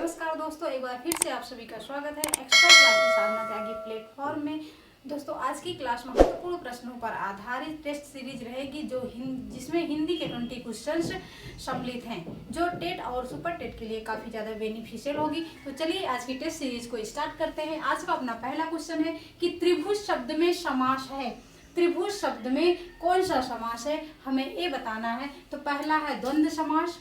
नमस्कार दोस्तों, एक बार फिर से आप सभी का स्वागत है एक्स्ट्रा क्लासेस साधना त्यागी प्लेटफॉर्म में। दोस्तों, आज की क्लास महत्वपूर्ण प्रश्नों पर आधारित टेस्ट सीरीज रहेगी जिसमें हिंदी के 20 क्वेश्चंस सम्मिलित हैं, जो टेट और सुपर टेट के लिए काफ़ी ज़्यादा बेनिफिशियल होगी। तो चलिए आज की टेस्ट सीरीज को स्टार्ट करते हैं। आज का अपना पहला क्वेश्चन है कि त्रिभुज शब्द में समास है। त्रिभुज शब्द में कौन सा समास है, हमें ये बताना है। तो पहला है द्वंद्व समास,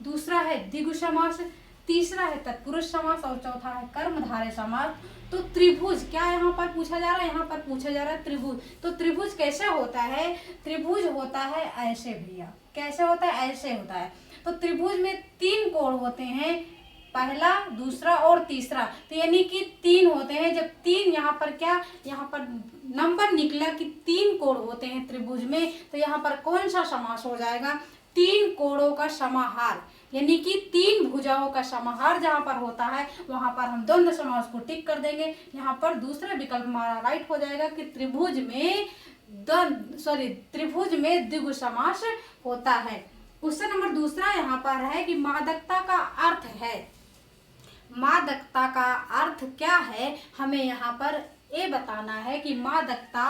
दूसरा है द्विगु समास, तीसरा है तत्पुरुष समास और चौथा है कर्मधारय समास। तो त्रिभुज क्या यहाँ पर पूछा जा रहा है, यहाँ पर पूछा जा रहा है त्रिभुज। तो त्रिभुज कैसे होता है? त्रिभुज होता है ऐसे भैया, कैसे होता है? ऐसे होता है। तो त्रिभुज में 3 कोण होते हैं, पहला, दूसरा और तीसरा। तो यानी कि 3 होते हैं। जब 3 यहाँ पर क्या, यहाँ पर नंबर निकला कि 3 कोण होते हैं त्रिभुज में, तो यहाँ पर कौन सा समास हो जाएगा? 3 कोणों का समाहार, यानी कि 3 भुजाओं का समाहार जहाँ पर होता है वहां पर हम द्वंद्व समास को टिक कर देंगे। यहाँ पर दूसरा विकल्प हमारा राइट हो जाएगा कि त्रिभुज में द्विगु समास होता है। क्वेश्चन नंबर दूसरा यहाँ पर है कि मादकता का अर्थ है। मादकता का अर्थ क्या है, हमें यहाँ पर ये बताना है कि मादकता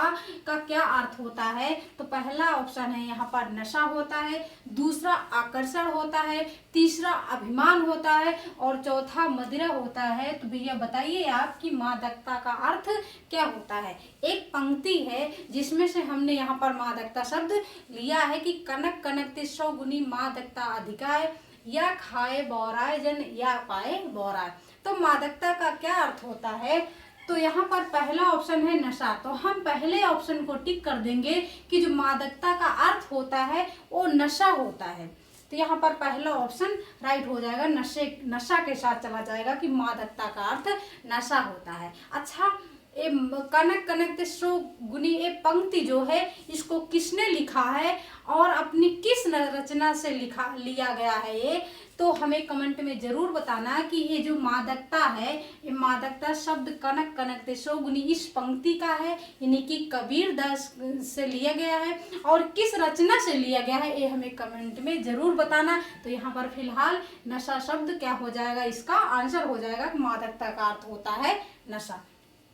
का क्या अर्थ होता है। तो पहला ऑप्शन है यहाँ पर नशा होता है, दूसरा आकर्षण होता है, तीसरा अभिमान होता है और चौथा मदिरा होता है। तो भैया बताइए आप कि मादकता का अर्थ क्या होता है। एक पंक्ति है जिसमें से हमने यहाँ पर मादकता शब्द लिया है कि कनक कनकते 100 गुनी मादकता अधिकाय, या खाए बौराय जन या पाए बौराय। तो मादकता का क्या अर्थ होता है? तो यहाँ पर पहला ऑप्शन है नशा, तो हम पहले ऑप्शन को टिक कर देंगे कि जो मादकता का अर्थ होता है वो नशा होता है। तो यहाँ पर पहला ऑप्शन राइट हो जाएगा, नशा के साथ चला जाएगा कि मादकता का अर्थ नशा होता है। अच्छा, ये कनक कनक 100 गुनी ये पंक्ति जो है इसको किसने लिखा है और अपनी किस रचना से लिया गया है ये, तो हमें कमेंट में जरूर बताना कि ये जो मादकता है, ये मादकता शब्द कनक कनक 100 गुनी इस पंक्ति का है, यानी कि कबीर दास से लिया गया है, और किस रचना से लिया गया है ये हमें कमेंट में जरूर बताना। तो यहाँ पर फिलहाल नशा शब्द क्या हो जाएगा, इसका आंसर हो जाएगा मादकता का अर्थ होता है नशा।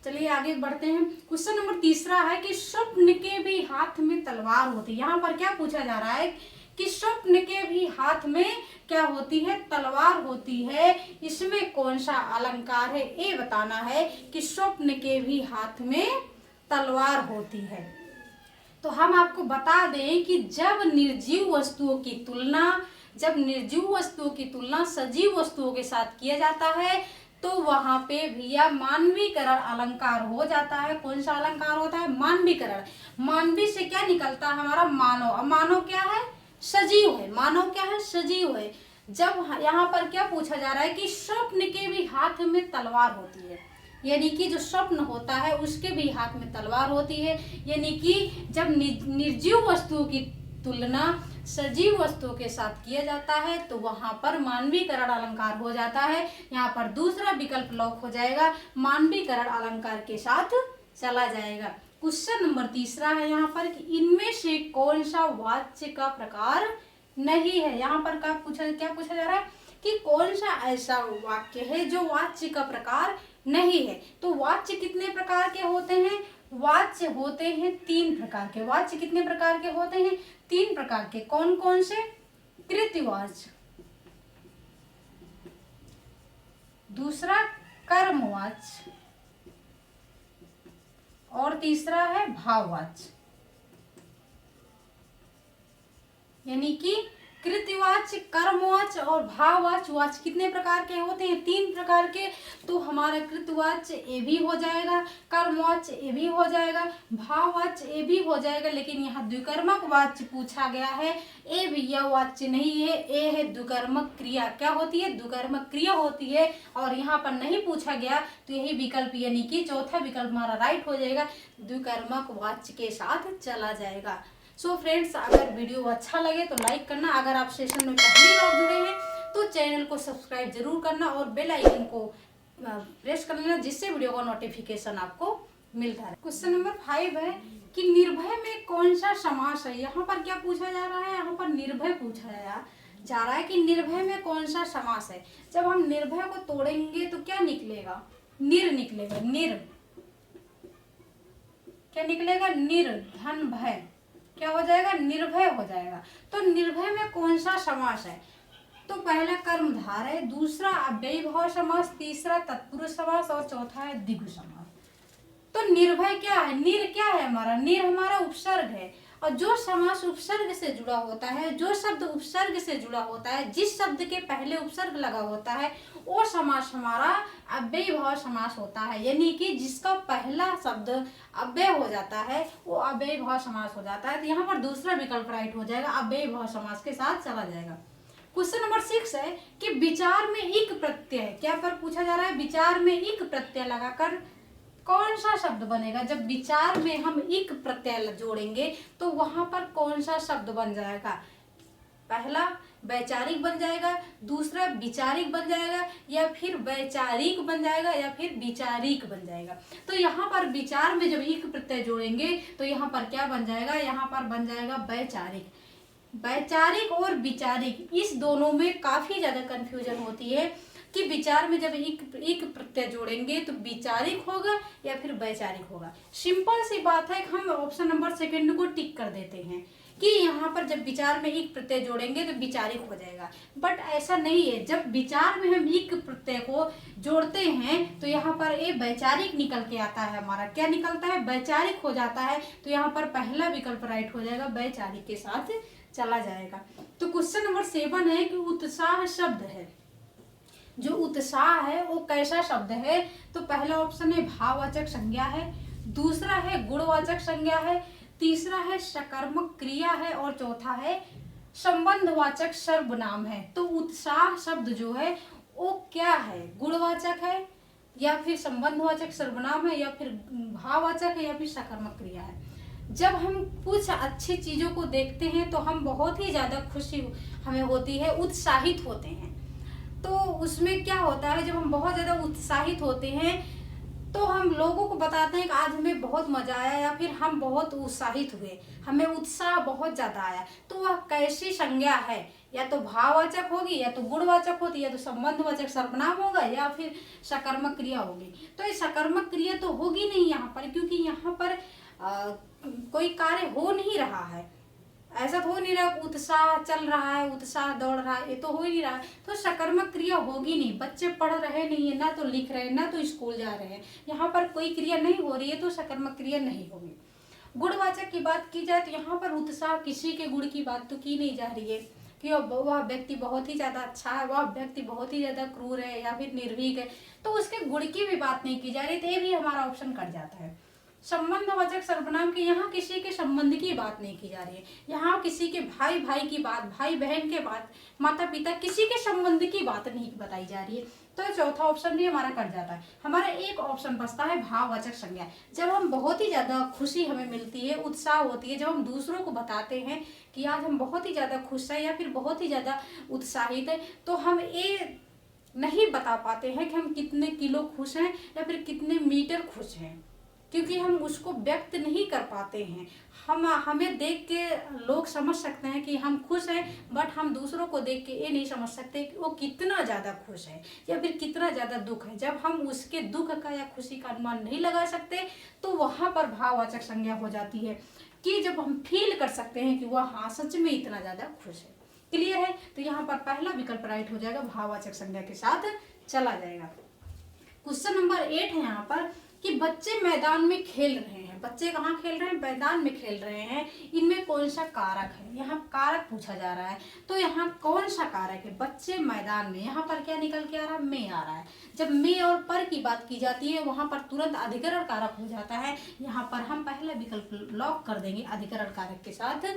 चलिए आगे बढ़ते हैं। क्वेश्चन नंबर तीसरा है कि स्वप्न के भी हाथ में तलवार होती है। यहाँ पर क्या पूछा जा रहा है कि स्वप्न के भी हाथ में क्या होती है? तलवार होती है। इसमें कौन सा अलंकार है ये बताना है कि स्वप्न के भी हाथ में तलवार होती है। तो हम आपको बता दें कि जब निर्जीव वस्तुओं की तुलना सजीव वस्तुओं के साथ किया जाता है तो वहां पे भैया मानवीकरण अलंकार हो जाता है। कौन सा अलंकार होता है? मानवीकरण। मानवी से क्या निकलता है? हमारा मानव। अब मानव क्या है? सजीव है। मानव क्या है? सजीव है। जब यहाँ पर क्या पूछा जा रहा है कि स्वप्न के भी हाथ में तलवार होती है, यानी कि जो स्वप्न होता है उसके भी हाथ में तलवार होती है, यानी कि जब निर्जीव वस्तुओं की तुलना सजीव वस्तुओं के साथ किया जाता है तो वहां पर मानवीकरण अलंकार हो जाता है। यहाँ पर दूसरा विकल्प लॉक हो जाएगा, मानवीकरण अलंकार के साथ चला जाएगा। क्वेश्चन नंबर तीसरा है यहाँ पर कि इनमें से कौन सा वाच्य का प्रकार नहीं है। यहाँ पर क्या पूछा जा रहा है कि कौन सा ऐसा वाक्य है जो वाच्य का प्रकार नहीं है। तो वाच्य कितने प्रकार के होते हैं? वाच्य होते हैं 3 प्रकार के। वाच्य कितने प्रकार के होते हैं? 3 प्रकार के। कौन कौन से? कृत्यवाच्य, दूसरा कर्मवाच्य और तीसरा है भाववाच्य। यानी कि कृत्यवाच्य, कर्मवाच्य और भाववाच्य वाच्य कितने प्रकार के होते हैं? 3 प्रकार के। तो हमारा कृत्यवाच्य ए भी हो जाएगा, कर्मवाच्य ए भी हो जाएगा, भाववाच्य ए भी हो जाएगा। लेकिन यहाँ द्विकर्मक वाच्य पूछा गया है, ए भैया वाच्य नहीं है, ए है द्विकर्मक क्रिया। क्या होती है? द्विकर्मक क्रिया होती है। और यहाँ पर नहीं पूछा गया तो यही विकल्प यानी कि चौथा विकल्प हमारा राइट हो जाएगा, द्विकर्मक वाच्य के साथ चला जाएगा। सो फ्रेंड्स, अगर वीडियो अच्छा लगे तो लाइक करना। अगर आप सेशन में पहली बार जुड़े हैं तो चैनल को सब्सक्राइब जरूर करना और बेल आइकन को प्रेस कर लेना, जिससे वीडियो का नोटिफिकेशन आपको मिलता है। क्वेश्चन नंबर 5 है कि निर्भय में कौन सा समास है। यहाँ पर क्या पूछा जा रहा है? यहाँ पर निर्भय पूछा गया। जा रहा है कि निर्भय में कौन सा समास है। जब हम निर्भय को तोड़ेंगे तो क्या निकलेगा, निर निकलेगा, निर, क्या निकलेगा, निर, धन भय, क्या हो जाएगा, निर्भय हो जाएगा। तो निर्भय में कौन सा समास है, तो पहला कर्मधार है, दूसरा अव्ययीभाव समास, तीसरा तत्पुरुष समास और चौथा है द्विगु समास। तो निर्भय क्या है, निर क्या है हमारा, निर हमारा उपसर्ग है, और जो समास उपसर्ग से जुड़ा होता है, जो शब्द उपसर्ग से जुड़ा होता है, जिस शब्द के पहले उपसर्ग लगा होता है, वो समास हमारा अव्ययीभाव समास होता है। यानी कि जिसका पहला शब्द अव्यय हो जाता है वो अव्ययीभाव समास हो जाता है। तो यहाँ पर दूसरा विकल्प राइट हो जाएगा, अव्ययीभाव समास के साथ चला जाएगा। क्वेश्चन नंबर 6 है कि विचार में इक प्रत्यय, क्या पर पूछा जा रहा है, विचार में इक प्रत्यय लगाकर कौन सा शब्द बनेगा। जब विचार में हम इक प्रत्यय जोड़ेंगे तो वहां पर कौन सा शब्द बन जाएगा, पहला वैचारिक बन जाएगा, दूसरा विचारिक बन जाएगा, या फिर वैचारिक बन जाएगा, या फिर विचारिक बन जाएगा। तो यहाँ पर विचार में जब इक प्रत्यय जोड़ेंगे तो यहाँ पर क्या बन जाएगा, यहाँ पर बन जाएगा वैचारिक। वैचारिक और विचारिक इस दोनों में काफी ज्यादा कंफ्यूजन होती है कि विचार में जब एक प्रत्यय जोड़ेंगे तो विचारिक होगा या फिर वैचारिक होगा। सिंपल सी बात है, हम ऑप्शन नंबर सेकंड को टिक कर देते हैं कि यहाँ पर जब विचार में एक प्रत्यय जोड़ेंगे तो विचारिक हो जाएगा, बट ऐसा नहीं है। जब विचार में हम एक प्रत्यय को जोड़ते हैं तो यहाँ पर ये वैचारिक निकल के आता है, हमारा क्या निकलता है, वैचारिक हो जाता है। तो यहाँ पर पहला विकल्प राइट हो जाएगा, वैचारिक के साथ चला जाएगा। तो क्वेश्चन नंबर 7 है कि उत्साह शब्द है, जो उत्साह है वो कैसा शब्द है। तो पहला ऑप्शन है भाववाचक संज्ञा है, दूसरा है गुणवाचक संज्ञा है, तीसरा है सकर्मक क्रिया है और चौथा है संबंधवाचक सर्वनाम है। तो उत्साह शब्द जो है वो क्या है, गुणवाचक है या फिर संबंधवाचक सर्वनाम है या फिर भाववाचक है या फिर सकर्मक क्रिया है। जब हम कुछ अच्छी चीजों को देखते हैं तो हम बहुत ही ज्यादा खुशी हमें होती है, उत्साहित होते हैं। तो उसमें क्या होता है, जब हम बहुत ज्यादा उत्साहित होते हैं तो हम लोगों को बताते हैं कि आज हमें बहुत मजा आया या फिर हम बहुत उत्साहित हुए, हमें उत्साह बहुत ज्यादा आया। तो वह कैसी संज्ञा है, या तो भाववाचक होगी या तो गुणवाचक होती या तो संबंधवाचक सर्वनाम होगा या फिर सकर्मक क्रिया होगी। तो ये सकर्मक क्रिया तो होगी नहीं यहाँ पर, क्योंकि यहाँ पर कोई कार्य हो नहीं रहा है, ऐसा तो हो नहीं रहा, उत्साह चल रहा है, उत्साह दौड़ रहा है, ये तो हो ही नहीं रहा है। तो सकर्मक क्रिया होगी नहीं, बच्चे पढ़ रहे नहीं है, ना तो लिख रहे हैं ना तो स्कूल जा रहे हैं, यहाँ पर कोई क्रिया नहीं हो रही है, तो सकर्मक क्रिया नहीं होगी। गुणवाचक की बात की जाए तो यहाँ पर उत्साह किसी के गुण की बात तो की नहीं जा रही है कि वह व्यक्ति बहुत ही ज्यादा अच्छा है, वह व्यक्ति बहुत ही ज्यादा क्रूर है या फिर निर्भीक है, तो उसके गुण की भी बात नहीं की जा रही, तो ये भी हमारा ऑप्शन कट जाता है। संबंधवाचक सर्वनाम के यहाँ किसी के संबंध की बात नहीं की जा रही है, यहाँ किसी के भाई भाई की बात, भाई बहन के बात, माता पिता, किसी के संबंध की बात नहीं बताई जा रही है। तो चौथा ऑप्शन भी हमारा कट जाता है। हमारा एक ऑप्शन बचता है भाववाचक संज्ञा। जब हम बहुत ही ज्यादा खुशी हमें मिलती है, उत्साह होती है, जब हम दूसरों को बताते हैं कि आज हम बहुत ही ज्यादा खुश हैं या फिर बहुत ही ज्यादा उत्साहित है, तो हम ये नहीं बता पाते हैं कि हम कितने किलो खुश हैं या फिर कितने मीटर खुश हैं, क्योंकि हम उसको व्यक्त नहीं कर पाते हैं। हमें देख के लोग समझ सकते हैं कि हम खुश हैं, बट हम दूसरों को देख के ये नहीं समझ सकते कि वो कितना ज़्यादा खुश है या फिर कितना ज़्यादा दुख है। जब हम उसके दुख का या खुशी का अनुमान नहीं लगा सकते तो वहाँ पर भाववाचक संज्ञा हो जाती है, कि जब हम फील कर सकते हैं कि वह हाँ सच में इतना ज़्यादा खुश है। क्लियर है? तो यहाँ पर पहला विकल्प राइट हो जाएगा, भाववाचक संज्ञा के साथ चला जाएगा। क्वेश्चन नंबर 8 है यहाँ पर कि बच्चे मैदान में खेल रहे हैं। बच्चे कहाँ खेल रहे हैं? मैदान में खेल रहे हैं। इनमें कौन सा कारक है? यहाँ कारक पूछा जा रहा है, तो यहाँ कौन सा कारक है? बच्चे मैदान में, यहाँ पर क्या निकल के आ रहा है? में आ रहा है। जब में और पर की बात की जाती है वहां पर तुरंत अधिकरण कारक हो जाता है। यहाँ पर हम पहला विकल्प लॉक कर देंगे, अधिकरण कारक के साथ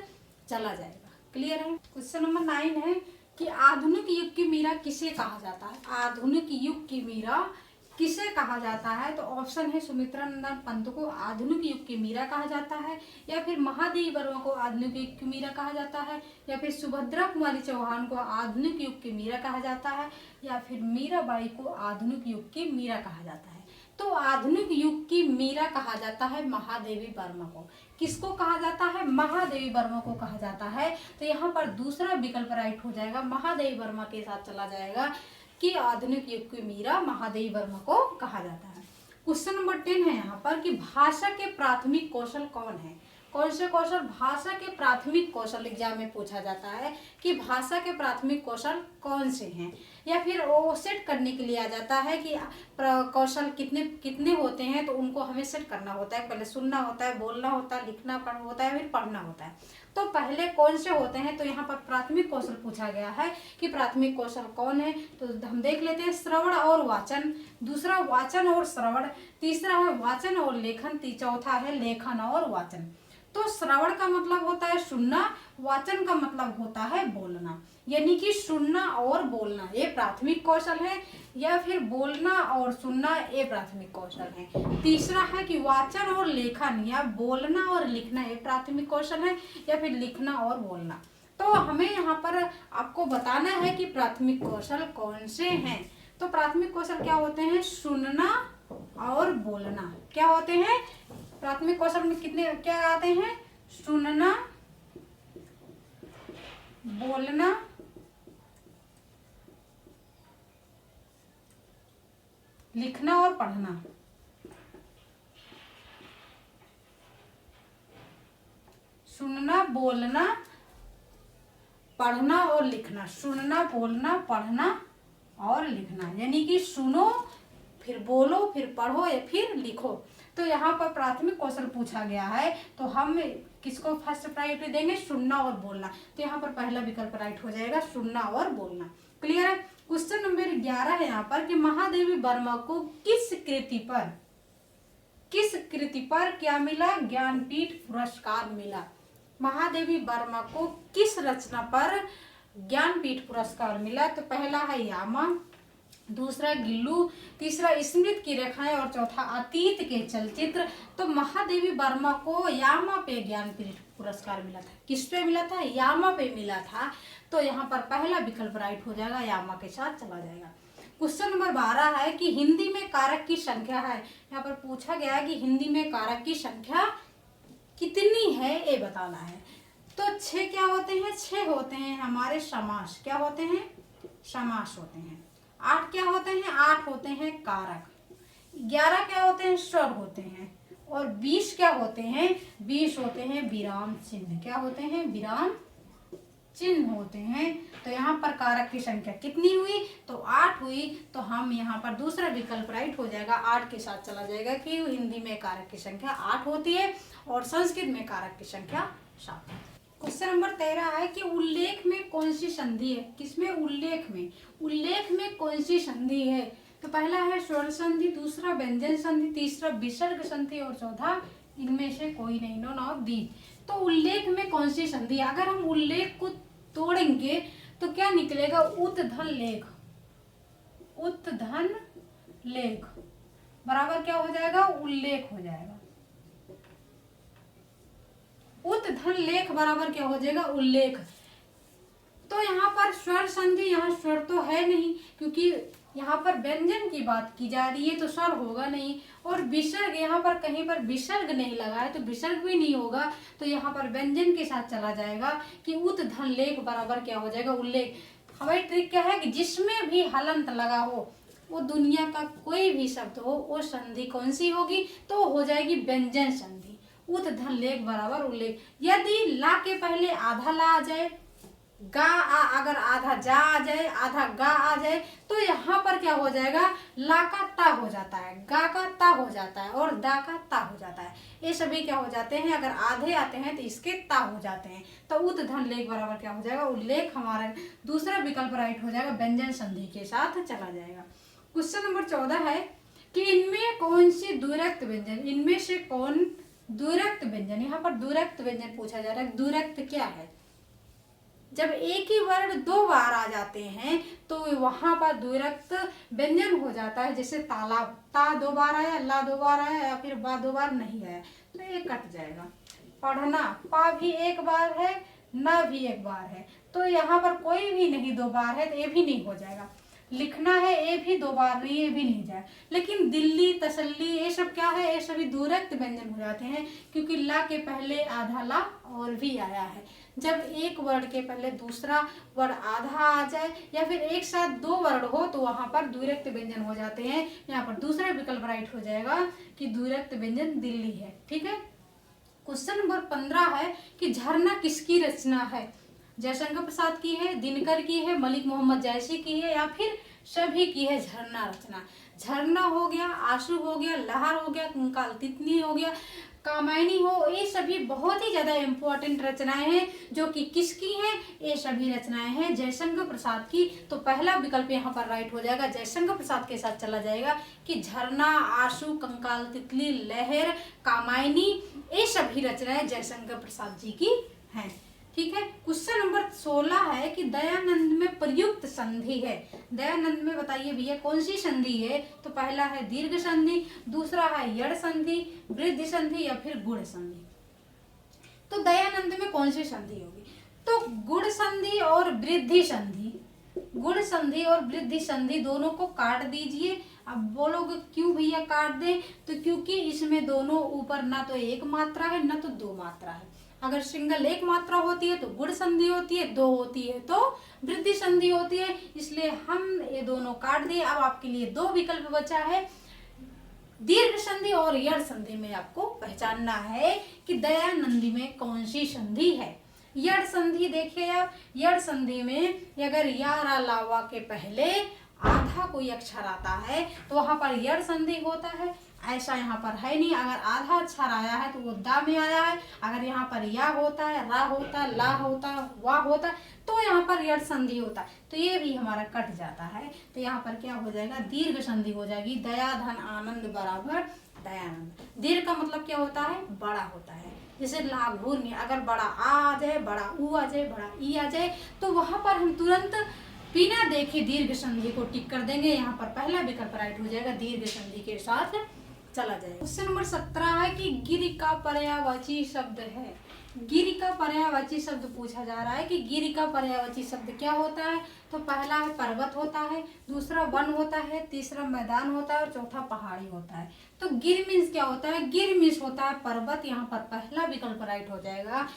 चला जाएगा। क्लियर है? क्वेश्चन नंबर 9 है कि आधुनिक युग की मीरा किसे कहा जाता है? आधुनिक युग की मीरा किसे कहा जाता है? तो ऑप्शन है सुमित्रा नंदन पंत को आधुनिक युग की मीरा कहा जाता है, या फिर महादेवी वर्मा को आधुनिक युग की मीरा कहा जाता है, या फिर सुभद्रा कुमारी चौहान को आधुनिक युग की मीरा कहा जाता है, या फिर मीराबाई को आधुनिक युग की मीरा कहा जाता है। तो आधुनिक युग की मीरा कहा जाता है महादेवी वर्मा को। किसको कहा जाता है? महादेवी वर्मा को कहा जाता है। तो यहाँ पर दूसरा विकल्प राइट हो जाएगा, महादेवी वर्मा के साथ चला जाएगा कि आधुनिक युग की मीरा महादेवी वर्मा को कहा जाता है। क्वेश्चन नंबर 10 है यहाँ पर कि भाषा के प्राथमिक कौशल कौन है? कौन से कौशल? भाषा के प्राथमिक कौशल एग्जाम में पूछा जाता है कि भाषा के प्राथमिक कौशल कौन से हैं, या फिर वो सेट करने के लिए आ जाता है कि कौशल कितने कितने होते हैं, तो उनको हमें सेट करना होता है। पहले सुनना होता है, बोलना होता है, लिखना होता है, फिर पढ़ना होता है। तो पहले कौन से होते हैं? तो यहाँ पर प्राथमिक कौशल पूछा गया है कि प्राथमिक कौशल कौन है। तो हम देख लेते हैं, श्रवण और वाचन, दूसरा वाचन और श्रवण, तीसरा है वाचन और लेखन, चौथा है लेखन और वाचन। तो श्रवण का मतलब होता है सुनना, वाचन का मतलब होता है बोलना, यानी कि सुनना और बोलना ये प्राथमिक कौशल है, या फिर बोलना और सुनना ये प्राथमिक कौशल है। तीसरा है कि वाचन और लेखन, या बोलना और लिखना ये प्राथमिक कौशल है, या फिर लिखना और बोलना। तो हमें यहाँ पर आपको बताना है कि प्राथमिक कौशल कौन से हैं। तो प्राथमिक कौशल क्या होते हैं? सुनना और बोलना। क्या होते हैं प्राथमिक कौशल में? कितने क्या आते हैं? सुनना, बोलना, लिखना और पढ़ना। सुनना, बोलना, पढ़ना और लिखना। सुनना, बोलना, पढ़ना और लिखना, यानी कि सुनो, फिर बोलो, फिर पढ़ो या फिर लिखो। तो यहाँ पर प्राथमिक कौशल पूछा गया है, तो हम किसको फर्स्ट प्रायोरिटी देंगे? सुनना और बोलना। तो यहाँ पर पहला विकल्प राइट हो जाएगा, सुनना और बोलना। क्लियर है? क्वेश्चन नंबर 11 है यहाँ पर कि महादेवी वर्मा को किस कृति पर क्या मिला? ज्ञानपीठ पुरस्कार मिला। महादेवी वर्मा को किस रचना पर ज्ञानपीठ पुरस्कार मिला? तो पहला है यामा, दूसरा गिल्लू, तीसरा स्मृति की रेखाएं और चौथा अतीत के चलचित्र। तो महादेवी वर्मा को यामा पे ज्ञानपीठ पुरस्कार मिला था। किस पे मिला था? यामा पे मिला था। तो यहाँ पर पहला विकल्प राइट हो जाएगा, यामा के साथ चला जाएगा। क्वेश्चन नंबर 12 है कि हिंदी में कारक की संख्या है। यहाँ पर पूछा गया है कि हिंदी में कारक की संख्या कितनी है, ये बताना है। तो 6 क्या होते हैं? 6 होते हैं हमारे समास। क्या होते हैं? समास होते हैं। 8 क्या होते हैं? 8 होते हैं कारक। 11 क्या होते हैं? स्वर होते हैं। और 20 क्या होते हैं? 20 होते हैं विराम चिन्ह। क्या होते हैं? विराम चिन्ह होते हैं। तो यहाँ पर कारक की संख्या कितनी हुई? तो 8 हुई। तो हम यहाँ पर दूसरा विकल्प राइट हो जाएगा, 8 के साथ चला जाएगा कि हिंदी में कारक की संख्या 8 होती है और संस्कृत में कारक की संख्या 7। क्वेश्चन नंबर 13 है कि उल्लेख में कौन सी संधि है? किसमें? उल्लेख में कौन सी संधि है? तो पहला है स्वर संधि, दूसरा व्यंजन संधि, तीसरा विसर्ग संधि और चौथा इनमें से कोई नहीं, नॉन ऑफ दीज। तो उल्लेख में कौन सी संधि? अगर हम उल्लेख को तोड़ेंगे तो क्या निकलेगा? उतधन लेख। उतधन लेख बराबर क्या हो जाएगा? उल्लेख हो जाएगा। उतधन लेख बराबर क्या हो जाएगा? उल्लेख। तो यहाँ पर स्वर संधि, यहाँ स्वर तो है नहीं क्योंकि यहाँ पर व्यंजन की बात की जा रही है, तो स्वर होगा नहीं। और विसर्ग, यहाँ पर कहीं पर विसर्ग नहीं लगा है तो विसर्ग भी नहीं होगा। तो यहाँ पर व्यंजन के साथ चला जाएगा कि उतधन लेख बराबर क्या हो जाएगा? उल्लेख। हमारी ट्रिक क्या है कि जिसमें भी हलंत लगा हो, वो दुनिया का कोई भी शब्द हो, वो संधि कौन सी होगी? तो हो जाएगी व्यंजन संधि। उतधन लेख बराबर उल्लेख। यदि ला के पहले आधा ला आ जाए, गा अगर आधा जा आ जाए, आधा गा आ जाए, तो यहाँ पर क्या हो जाएगा? ला का ता हो जाता है, गा का ता हो जाता है और दा का ता हो जाता है। ये सभी क्या हो जाते हैं? अगर आधे आते हैं तो इसके ता हो जाते हैं। तो उतधन लेख बराबर क्या हो जाएगा? उल्लेख। हमारा दूसरा विकल्प राइट हो जाएगा, व्यंजन संधि के साथ चला जाएगा। क्वेश्चन नंबर 14 है कि इनमें कौन सी द्विरक्त व्यंजन, इनमें से कौन द्विरक्त व्यंजन? यहाँ पर द्विरक्त व्यंजन पूछा जा रहा है। द्विरक्त क्या है? जब एक ही वर्ण 2 बार आ जाते हैं तो वहां पर द्विरक्त व्यंजन हो जाता है। जैसे तालाब, ता 2 बार आया, ला 2 बार आया, या फिर बा 2 बार नहीं आया, तो ये कट जाएगा। पढ़ना, पा भी 1 बार है, ना भी 1 बार है, तो यहाँ पर कोई भी नहीं 2 बार है, तो ये भी नहीं हो जाएगा। लिखना है, ए भी 2 बार नहीं, ए भी नहीं जाए। लेकिन दिल्ली, तसल्ली, ये सब क्या है, ये सभी द्वैरक्त व्यंजन हो जाते हैं, क्योंकि ला के पहले आधा ला और भी आया है। जब एक वर्ड के पहले दूसरा वर्ड आधा आ जाए या फिर एक साथ 2 वर्ड हो तो वहां पर द्वैरक्त व्यंजन हो जाते हैं। यहाँ पर दूसरा विकल्प राइट हो जाएगा कि द्वैरक्त व्यंजन दिल्ली है। ठीक है। क्वेश्चन नंबर 15 है कि झरना किसकी रचना है? जयशंकर प्रसाद की है, दिनकर की है, मलिक मोहम्मद जैसी की है, या फिर सभी की है झरना रचना। झरना हो गया, आंसू हो गया, लहर हो गया, कंकाल तितली हो गया, कामायनी हो, ये सभी बहुत ही ज्यादा इंपॉर्टेंट रचनाएं हैं जो कि किसकी हैं? ये सभी रचनाएं हैं जयशंकर प्रसाद की। तो पहला विकल्प यहाँ पर राइट हो जाएगा, जयशंकर प्रसाद के साथ चला जाएगा कि झरना, आंसू, कंकाल तितली, लहर, कामायनी, ये सभी रचनाएं जयशंकर प्रसाद जी की हैं। ठीक है। क्वेश्चन नंबर 16 है कि दयानंद में प्रयुक्त संधि है। दयानंद में बताइए भैया कौन सी संधि है? तो पहला है दीर्घ संधि, दूसरा है यड़ संधि, वृद्धि संधि, या फिर गुण संधि। तो दयानंद में कौन सी संधि होगी? तो गुण संधि और वृद्धि संधि, गुण संधि और वृद्धि संधि दोनों को काट दीजिए। अब बोलोगे क्यों भैया काट दें? तो क्योंकि इसमें दोनों ऊपर ना तो 1 मात्रा है ना तो 2 मात्रा है। अगर सिंगल 1 मात्रा होती है तो गुण संधि होती है, 2 होती है तो वृद्धि संधि होती है, इसलिए हम ये दोनों काट दिए। अब आपके लिए 2 विकल्प बचा है, दीर्घ संधि और यड़ संधि में आपको पहचानना है कि दयानंदी में कौन सी संधि है। यड़ संधि देखिए आप, यड़ संधि में अगर या लावा के पहले आधा कोई अक्षर आता है तो वहां पर यड़ संधि होता है। ऐसा यहाँ पर है नहीं, अगर आधा अक्षर आया है तो वो दा में आया है। अगर यहाँ पर या होता है, रा होता है, ला होता है, वा होता है तो यहाँ पर यड़ संधि होता है, तो ये भी हमारा कट जाता है। तो यहाँ पर क्या हो जाएगा? दीर्घ संधि हो जाएगी। दया धन आनंद बराबर दयानंद। दीर्घ का मतलब क्या होता है? बड़ा होता है। जैसे लाघूर में अगर बड़ा आ जाए, बड़ा ऊ आ जाए, बड़ा ई आ जाए तो वहां पर हम तुरंत बिना देखे दीर्घ संधि को टिक कर देंगे। यहाँ पर पहला विकल्प राइट हो जाएगा, दीर्घ संधि के साथ चला जाएगा। क्वेश्चन नंबर 17 है कि गिर का पर्यायवाची शब्द है। गिर का पर्यायवाची शब्द पूछा जा रहा है कि गिर का पर्यायवाची शब्द क्या होता है? तो पहला है पर्वत होता है, दूसरा वन होता है, तीसरा मैदान होता है और चौथा पहाड़ी होता है। तो गिर मीन्स क्या होता है? गिर मीन्स होता है पर्वत। यहाँ पर पहला विकल्प राइट हो जाएगा,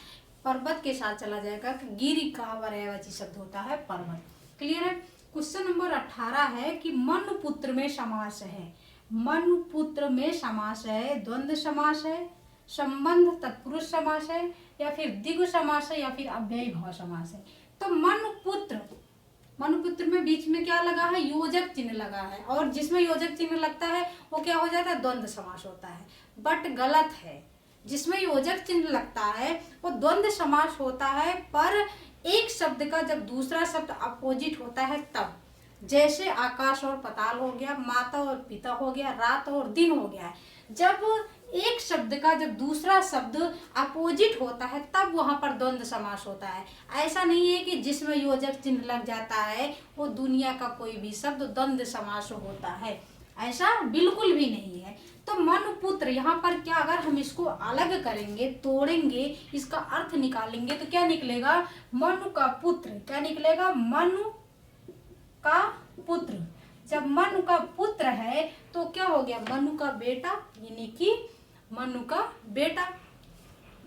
पर्वत के साथ चला जाएगा कि गिर का पर्यायवाची शब्द होता है पर्वत। क्लियर है। क्वेश्चन नंबर 18 है कि मनुपुत्र में समास है। मनुपुत्र में समास है, द्वंद्व समास है, संबंध तत्पुरुष समास है, या फिर द्विगु समास है, या फिर अव्ययी भाव समास है। तो मनुपुत्र, मनुपुत्र में बीच में क्या लगा है? योजक चिन्ह लगा है, और जिसमें योजक चिन्ह लगता है वो क्या हो जाता है? द्वंद्व समास होता है। बट गलत है, जिसमें योजक चिन्ह लगता है वो द्वंद्व समास होता है, पर एक शब्द का जब दूसरा शब्द अपोजिट होता है तब। जैसे आकाश और पताल हो गया, माता और पिता हो गया, रात और दिन हो गया। जब एक शब्द का जब दूसरा शब्द अपोजिट होता है तब वहां पर द्वंद्व समास होता है। ऐसा नहीं है कि जिसमें योजक चिन्ह लग जाता है वो दुनिया का कोई भी शब्द द्वंद्व समास होता है, ऐसा बिल्कुल भी नहीं है। तो मनुपुत्र यहाँ पर क्या, अगर हम इसको अलग करेंगे, तोड़ेंगे, इसका अर्थ निकालेंगे तो क्या निकलेगा? मनु का पुत्र। क्या निकलेगा? मनु का पुत्र। जब मनु का पुत्र है तो क्या हो गया? मनु का बेटा, यानी कि मनु का बेटा।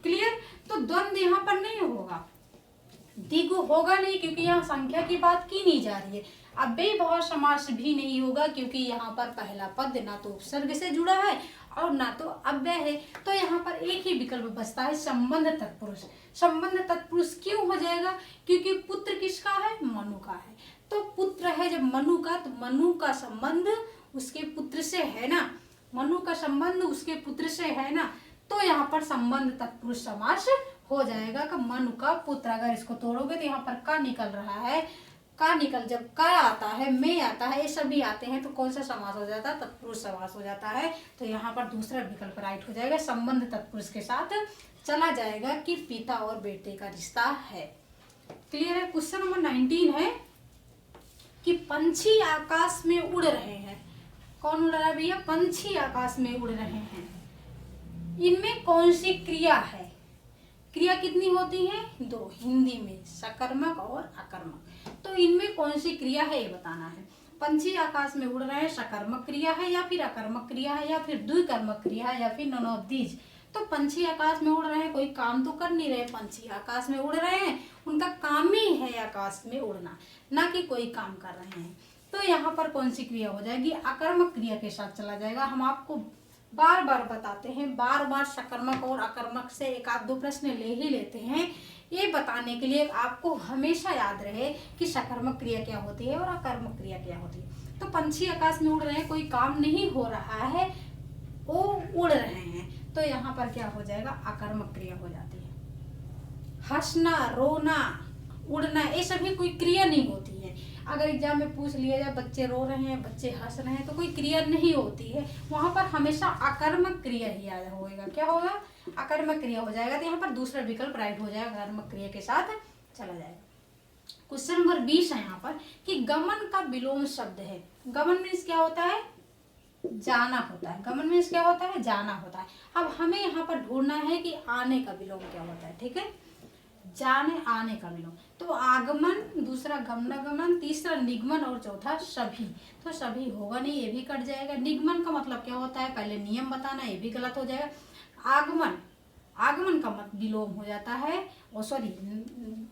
क्लियर। तो द्वंद्व यहाँ पर नहीं होगा, द्विगु होगा नहीं, क्योंकि यहाँ संख्या की बात की नहीं जा रही है। अव्ययी भाव समास भी नहीं होगा, क्योंकि यहाँ पर पहला पद ना तो उपसर्ग से जुड़ा है और ना तो अव्यय है। तो यहाँ पर एक ही विकल्प बचता है, संबंध तत्पुरुष। संबंध तत्पुरुष क्यों हो जाएगा? क्योंकि पुत्र किसका है? मनु का है। तो पुत्र है जब मनु का, तो मनु का संबंध उसके पुत्र से है ना, मनु का संबंध उसके पुत्र से है ना, तो यहाँ पर संबंध तत्पुरुष समास हो जाएगा कि मनु का पुत्र। अगर इसको तोड़ोगे तो यहाँ पर का निकल रहा है, का निकल, जब का आता है, में आता है, ये सभी आते हैं तो कौन सा समास हो जाता है? तत्पुरुष समास हो जाता है। तो यहाँ पर दूसरा विकल्प राइट हो जाएगा, संबंध तत्पुरुष के साथ चला जाएगा कि पिता और बेटे का रिश्ता है। क्लियर है। क्वेश्चन नंबर 19 है कि पंछी आकाश में उड़ रहे हैं। कौन उड़ रहा है भैया? पंछी आकाश में उड़ रहे हैं। इनमें कौन सी क्रिया है? क्रिया कितनी होती है? 2, हिंदी में सकर्मक और अकर्मक। तो इनमें कौन सी क्रिया है ये बताना है। पंछी आकाश में उड़ रहे हैं, सकर्मक क्रिया है या फिर अकर्मक क्रिया है या फिर द्विकर्मक क्रिया है या फिर नन ऑफ दीज। तो पंछी आकाश में उड़ रहे हैं, कोई काम तो कर नहीं रहे, पंछी आकाश में उड़ रहे हैं, उनका काम ही है आकाश में उड़ना, ना कि कोई काम कर रहे हैं। तो यहाँ पर कौन सी क्रिया हो जाएगी, अकर्मक क्रिया के साथ चला जाएगा। हम आपको बार बार बताते हैं, बार बार सकर्मक और अकर्मक से एक आध दो प्रश्न ले ही लेते हैं, ये बताने के लिए आपको हमेशा याद रहे कि सकर्मक क्रिया क्या होती है और अकर्मक क्रिया क्या होती है। तो पंछी आकाश में उड़ रहे हैं, कोई काम नहीं हो रहा है, वो उड़ रहे हैं, तो यहाँ पर क्या हो जाएगा, अकर्मक क्रिया हो जाती है। हंसना, रोना, उड़ना, ये सभी कोई क्रिया नहीं होती है। अगर एग्जाम में पूछ लिया जाए बच्चे रो रहे हैं, बच्चे हंस रहे हैं, तो कोई क्रिया नहीं होती है, वहां पर हमेशा अकर्मक क्रिया ही याद होगा। क्या होगा, अकर्मक क्रिया हो जाएगा। तो यहाँ पर दूसरा विकल्प राइट हो जाएगा, अकर्मक क्रिया के साथ चला जाएगा। क्वेश्चन नंबर 20 है यहाँ पर कि गमन का विलोम शब्द है। गमन मीन्स क्या होता है, जाना होता है। गमन मीन्स क्या होता है, जाना होता है। अब हमें यहाँ पर ढूंढना है कि आने का विलोम क्या होता है। ठीक है, जाने, आने का विलोम। तो आगमन, दूसरा गमनागमन, तीसरा निगमन और चौथा सभी। तो सभी होगा नहीं, ये भी कट जाएगा। निगमन का मतलब क्या होता है, पहले नियम बताना, ये भी गलत हो जाएगा। आगमन, आगमन का मत विलोम हो जाता है, और सॉरी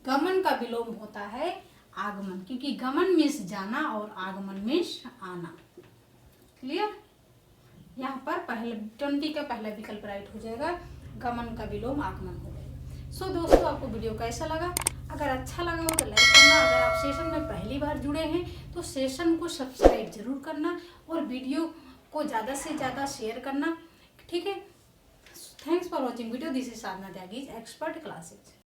गमन का विलोम होता है आगमन, क्योंकि गमन मीन्स जाना और आगमन मीन्स आना। क्लियर, यहाँ पर पहले 20 का पहला विकल्प राइट हो जाएगा, गमन का विलोम आगमन हो जाएगा। सो दोस्तों, आपको वीडियो कैसा लगा, अगर अच्छा लगा हो तो लाइक करना। अगर आप सेशन में पहली बार जुड़े हैं तो सेशन को सब्सक्राइब जरूर करना और वीडियो को ज़्यादा से ज़्यादा शेयर करना। ठीक है, thanks for watching video. This is Sadhana Tyagi, expert classes.